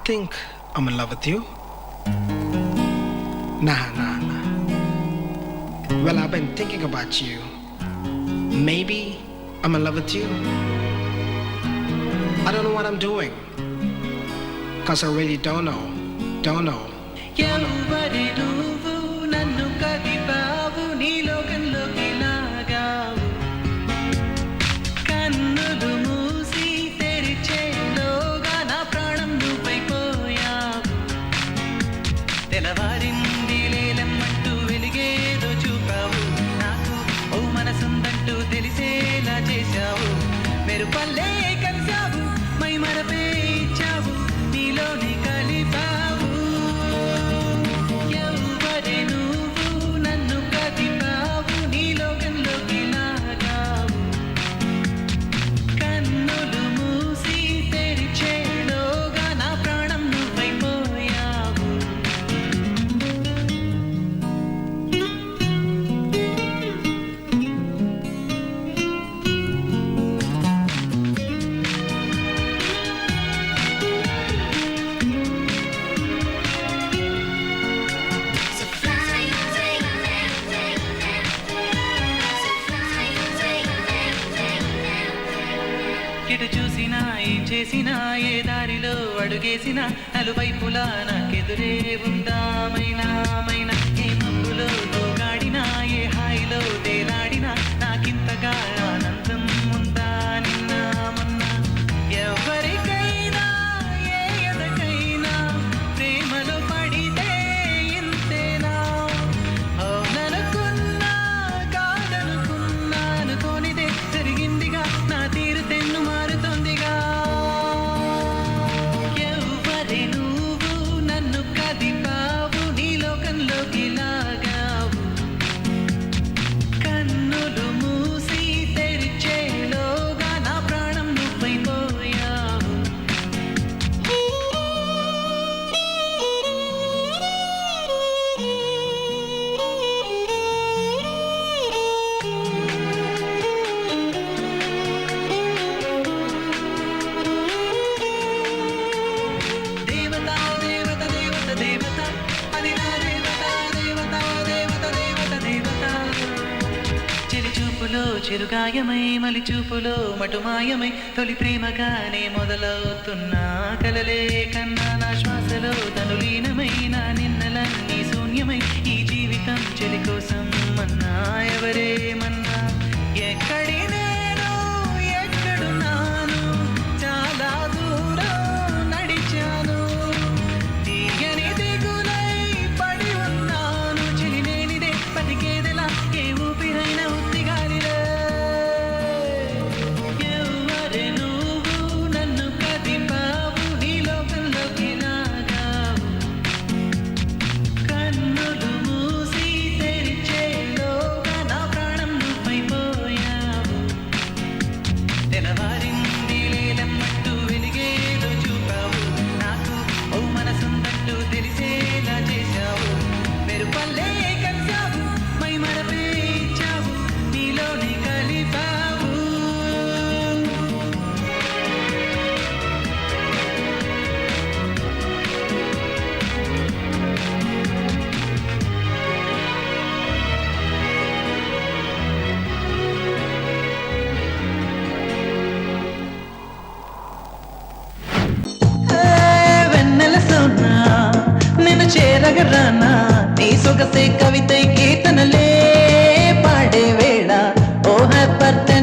think I'm in love with you. Nah. Well, I've been thinking about you. Maybe I'm in love with you. I don't know what I'm doing. Cause I really don't know. ఎవరి నువ్వు నన్ను కదిపావు నీ లోకంలోకి లాగావు కన్నులు మూసి తెరిచేలోగా నా ప్రాణం నువ్వైపోయావు తెల్లవారింది లేలమ్మంటూ వెలిగేదో చూపావు నాకు ఓ మనసుందంటూ తెలిసేలా చేశావు మెరుపల్లే కలిసావు మై మరపే ఇచ్చావు నీలోని కలిపావు ఎటు చూసినా ఏం చేసినా ఏ దారిలో అడుగేసినా నలువైపులా నాకెదురే ఉందామైనా ఏ మబ్బులో తోగాడినా ఏ హాయిలో తేలాడినా నాకింతగా ఆనందం ఉందా నిన్న మొన్న ఎవరికైనా ఏ ఎదకైనా ప్రేమలో పడితే ఇంతేనా అవుననుకున్నా కాదనుకున్నా అనుకోనిదే జరిగిందిగా నా తీరు తెన్ను మారుతోందిగా ఎవరి నువ్వు నన్ను కదిపావు నీ లోకంలోకి లాగావు కన్నులు మూసి తెరిచేలోగా నా ప్రాణం నువ్వైపోయావు దేవత దేవత దేవత దేవత అది నా దేవత దేవత దేవత దేవత దేవత చిరి చూపులో చిరుగాయమై మలి చూపులో మటుమాయమై తొలి ప్రేమగానే మొదలవుతున్నా కలలే కన్నా నా శ్వాసలో తను లీనమై నా నిన్నలన్నీ శూన్యమై ఈ జీవితం చెలి కోసం మన్నా ఎవరేమన్నా ఎక్కడి నేను ఎక్కడున్నాను చాలా దూరం నడిచాను తీయని దిగులై పడి ఉన్నాను చిలినేనిదే బతికేదెలా ఏ ఊపిరైనా ఉత్తిగాలిలే ఎవరి నువ్వు నన్ను కదిపావు నీ లోకంలోకి లాగావు కన్నులు మూసి తెరిచేలోగా నా ప్రాణం నువ్వైపోయావు తెల్లవారింది లేలమ్మంటూ వెలిగేదో చూపావు నాకు ఓ మనసుందంటూ తెలిసేలా చేశావు మెరుపల్లే కలిసావు మై మరపే ఇచ్చావు నీలోని కలిపావు వెన్నెల సోనా నిన్ను చేరగరానా నీ సొగసే కవితై కీర్తనలే పాడే వేళ ఓ హ్యాపర్టెన్